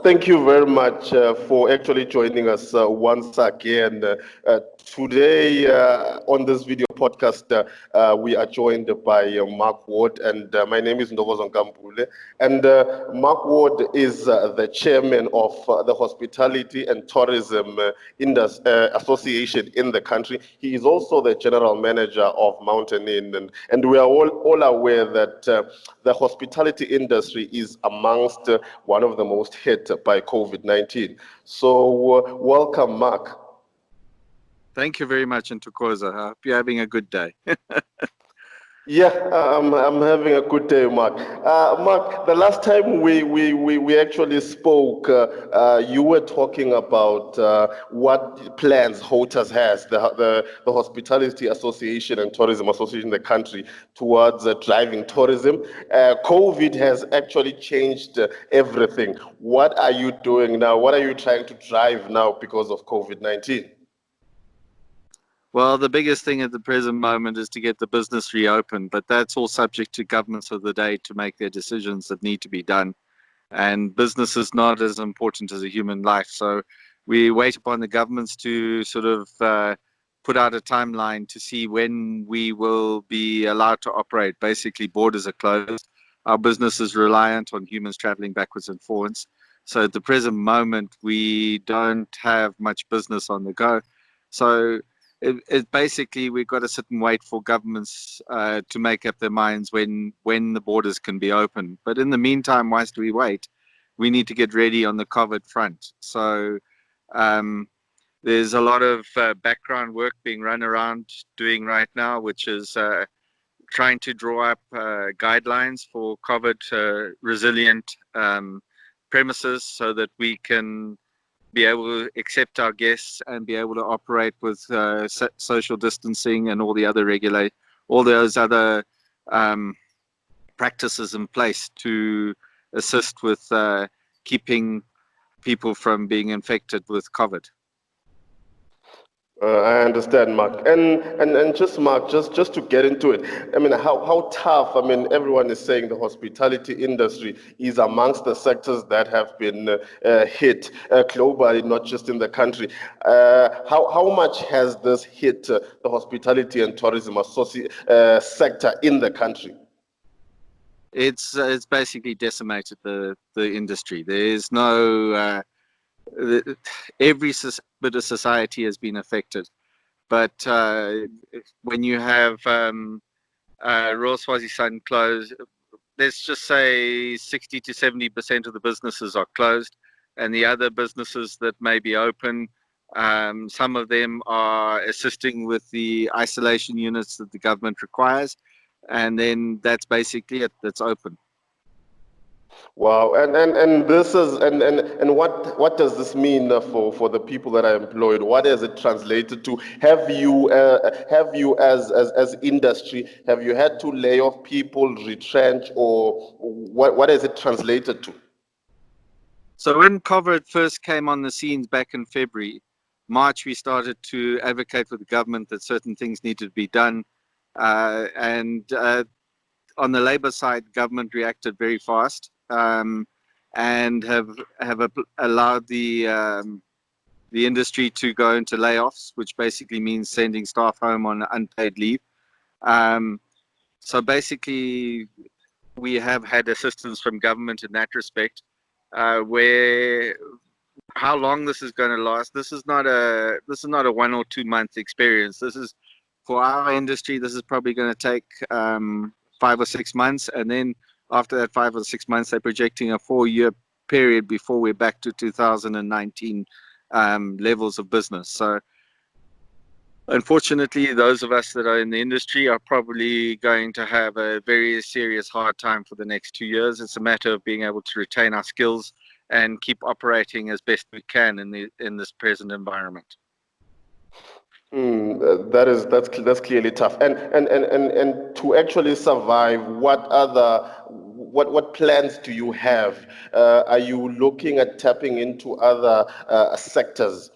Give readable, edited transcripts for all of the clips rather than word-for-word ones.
Thank you very much for actually joining us once again. Today, on this video podcast, we are joined by Marc Ward, and my name is Ntokozo Nkambule. And Marc Ward is the chairman of the Hospitality and Tourism Association in the country. He is also the general manager of Mountain Inn, and we are all aware that the hospitality industry is amongst one of the most hit by COVID-19. So welcome, Marc. Thank you very much, Ntokozo. I hope you're having a good day. Yeah, I'm having a good day, Marc. Marc, the last time we actually spoke, you were talking about what plans HOTAS has, the Hospitality Association and Tourism Association in the country, towards driving tourism. COVID has actually changed everything. What are you doing now? What are you trying to drive now because of COVID-19? Well, the biggest thing at the present moment is to get the business reopened, but that's all subject to governments of the day to make their decisions that need to be done. And business is not as important as a human life. So we wait upon the governments to sort of put out a timeline to see when we will be allowed to operate. Basically, borders are closed. Our business is reliant on humans traveling backwards and forwards. So at the present moment, we don't have much business on the go. So it basically, we've got to sit and wait for governments to make up their minds when the borders can be open. But in the meantime, whilst we wait, we need to get ready on the COVID front. So there's a lot of background work being run around doing right now, which is trying to draw up guidelines for COVID resilient premises so that we can be able to accept our guests and be able to operate with social distancing and all those other practices in place to assist with keeping people from being infected with COVID. I understand, Marc. And just Marc, just to get into it, I mean, how tough, I mean, everyone is saying the hospitality industry is amongst the sectors that have been hit globally, not just in the country. How much has this hit the hospitality and tourism sector in the country? It's basically decimated the industry. There is no... every bit of society has been affected, but when you have Royal Swaziland closed, let's just say 60 to 70% of the businesses are closed, and the other businesses that may be open, some of them are assisting with the isolation units that the government requires, and then that's basically it. That's open. Wow, and this is and what does this mean for the people that are employed? What has it translated to? Have you as industry, have you had to lay off people, retrench, or what has it translated to? So when COVID first came on the scenes back in February, March, we started to advocate with the government that certain things needed to be done, and on the Labour side, government reacted very fast. And have allowed the industry to go into layoffs, which basically means sending staff home on unpaid leave. So basically, we have had assistance from government in that respect. Where how long this is going to last? This is not a 1 or 2 month experience. This is, for our industry, this is probably going to take 5 or 6 months, and then after that 5 or 6 months, they're projecting a 4-year period before we're back to 2019 levels of business. So unfortunately, those of us that are in the industry are probably going to have a very serious hard time for the next 2 years. It's a matter of being able to retain our skills and keep operating as best we can in this present environment. That's clearly tough. And to actually survive, what plans do you have? Are you looking at tapping into other sectors,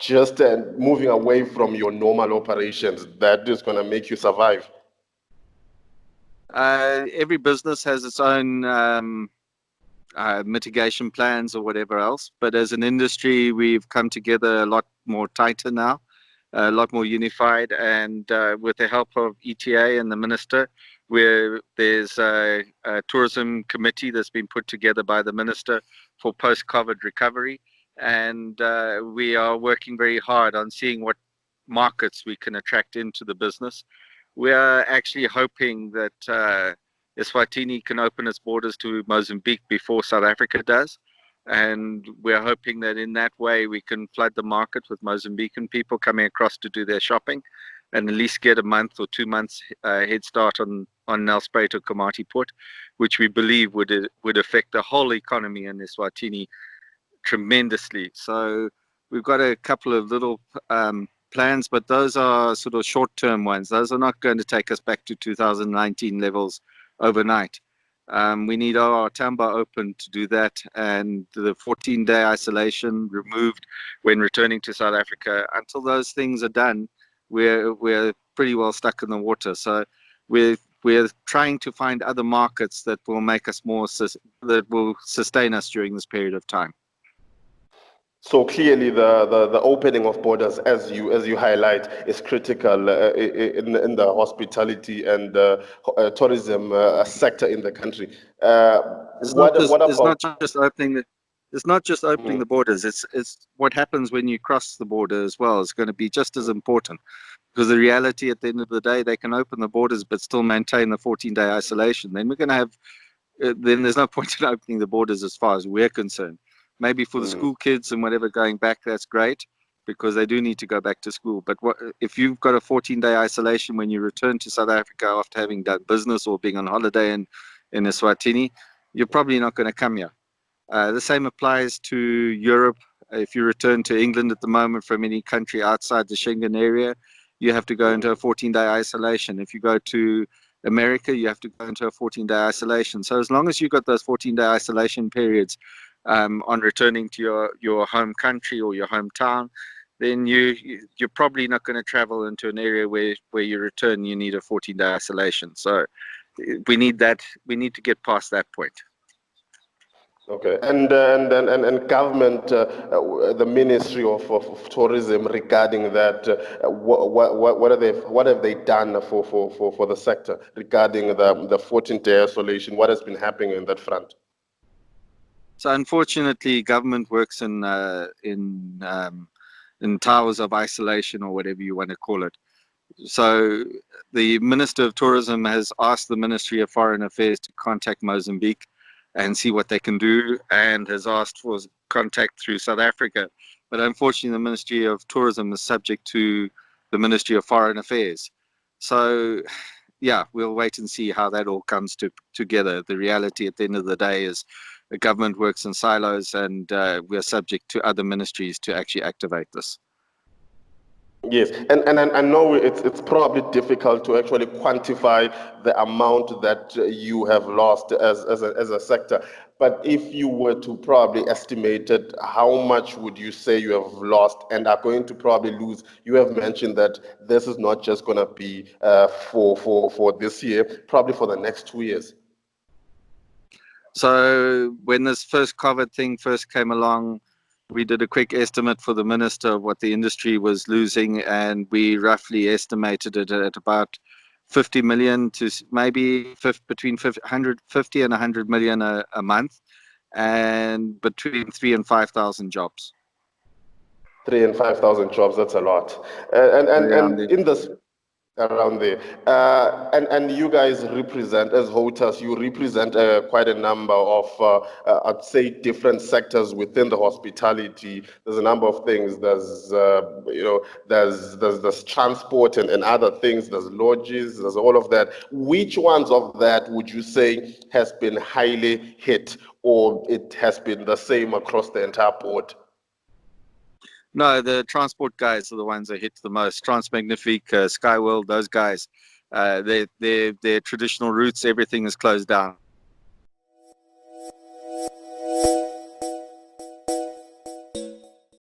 just moving away from your normal operations that is going to make you survive? Every business has its own mitigation plans or whatever else. But as an industry, we've come together a lot more tighter now, a lot more unified, and with the help of ETA and the minister, where there's a tourism committee that's been put together by the minister for post-COVID recovery, and we are working very hard on seeing what markets we can attract into the business. We are actually hoping that Eswatini can open its borders to Mozambique before South Africa does. And we're hoping that in that way we can flood the market with Mozambican people coming across to do their shopping and at least get a month or 2 months head start on Nelspruit or Komati Port, which we believe would affect the whole economy in Eswatini tremendously. So we've got a couple of little plans, but those are sort of short-term ones. Those are not going to take us back to 2019 levels overnight. We need our Tamba open to do that, and the 14-day isolation removed when returning to South Africa. Until those things are done, we're pretty well stuck in the water. So we're trying to find other markets that will make us that will sustain us during this period of time. So clearly, the opening of borders, as you highlight, is critical in the hospitality and tourism sector in the country. It's not just opening the borders. It's what happens when you cross the border as well is going to be just as important, because the reality at the end of the day, they can open the borders but still maintain the 14-day isolation. Then we're going to have then there's no point in opening the borders as far as we're concerned. Maybe for the school kids and whatever going back, that's great, because they do need to go back to school. But if you've got a 14-day isolation when you return to South Africa after having done business or being on holiday in Eswatini, you're probably not going to come here. The same applies to Europe. If you return to England at the moment from any country outside the Schengen area, you have to go into a 14-day isolation. If you go to America, you have to go into a 14-day isolation. So as long as you've got those 14-day isolation periods on returning to your home country or your hometown, then you're probably not going to travel into an area where you return, you need a 14-day isolation. So we need to get past that point. Okay, and government, the Ministry of Tourism regarding that, what have they done for the sector regarding the 14-day isolation? What has been happening in that front? So unfortunately, government works in towers of isolation, or whatever you want to call it. So the Minister of Tourism has asked the Ministry of Foreign Affairs to contact Mozambique and see what they can do, and has asked for contact through South Africa. But unfortunately, the Ministry of Tourism is subject to the Ministry of Foreign Affairs. So yeah, we'll wait and see how that all comes together. The reality at the end of the day is the government works in silos, and we're subject to other ministries to actually activate this. Yes, and I know it's probably difficult to actually quantify the amount that you have lost as a sector. But if you were to probably estimate it, how much would you say you have lost and are going to probably lose? You have mentioned that this is not just going to be for this year, probably for the next 2 years. So when this first COVID thing first came along, we did a quick estimate for the minister of what the industry was losing, and we roughly estimated it at about 50 million to maybe between 50 and 100 million a month, and between 3,000 and 5,000 jobs. 3,000 and 5,000 jobs, that's a lot. And in this around there, and you guys represent, as hotels, you represent quite a number of I'd say different sectors within the hospitality. There's a number of things. There's there's transport and other things. There's lodges. There's all of that. Which ones of that would you say has been highly hit, or it has been the same across the entire board? No, the transport guys are the ones that hit the most. Transmagnifique, Skyworld, those guys, their traditional routes, everything is closed down.